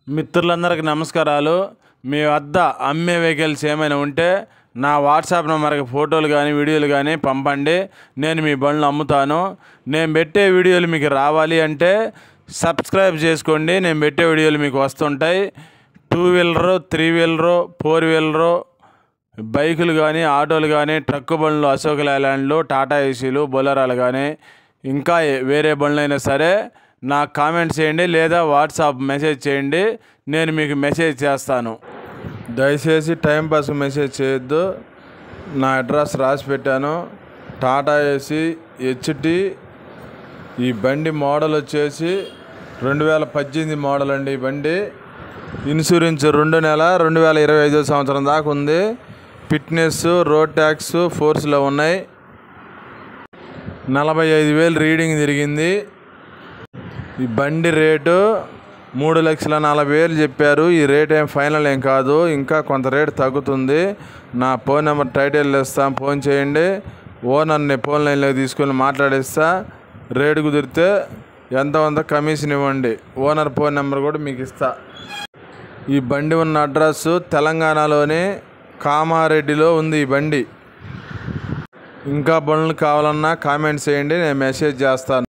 మిత్రులందరికీ నమస్కారాలు. మీ వద్ద అమ్మే వెహికల్స్ ఏమైనా ఉంటే నా వాట్సాప్ నెంబర్కి ఫోటోలు కానీ వీడియోలు కానీ పంపండి. నేను మీ బండ్లు అమ్ముతాను. నేను పెట్టే వీడియోలు మీకు రావాలి అంటే సబ్స్క్రైబ్ చేసుకోండి. నేను పెట్టే వీడియోలు మీకు వస్తుంటాయి. 2 వీలరు, 3 వీలరు, 4 వీలరు బైకులు కానీ, ఆటోలు కానీ, ట్రక్కు బండ్లు, అశోక్ లేలాండ్లు, టాటా ఏసీలు, బొలెరోలు కానీ ఇంకా వేరే బండ్లు అయినా సరే నాకు కామెంట్ చేయండి లేదా వాట్సాప్ మెసేజ్ చేయండి. నేను మీకు మెసేజ్ చేస్తాను. దయచేసి టైంపాస్ మెసేజ్ చేయొద్దు. నా అడ్రస్ రాసి పెట్టాను. Tata AC HT. ఈ బండి మోడల్ వచ్చేసి 2018 మోడల్ అండి. ఈ బండి ఇన్సూరెన్స్ 2 నెల 2025 సంవత్సరం దాకా ఉంది. ఫిట్నెస్, రోడ్ ట్యాక్స్ ఫోర్స్లో ఉన్నాయి. 45,000 రీడింగ్ తిరిగింది. ఈ బండి రేటు 3,40,000 చెప్పారు. ఈ రేట్ ఏం ఫైనల్ ఏం కాదు, ఇంకా కొంత రేటు తగ్గుతుంది. నా ఫోన్ నెంబర్ టైటిల్ ఇస్తాను, ఫోన్ చేయండి. ఓనర్ని ఫోన్ లైన్లోకి తీసుకొని మాట్లాడిస్తా. రేటు కుదిరితే ఎంత కమిషన్ ఇవ్వండి. ఓనర్ ఫోన్ నెంబర్ కూడా మీకు ఇస్తా. ఈ బండి ఉన్న అడ్రస్ తెలంగాణలోని కామారెడ్డిలో ఉంది. ఈ బండి ఇంకా బండ్లు కావాలన్నా కామెంట్ చేయండి, నేను మెసేజ్ చేస్తాను.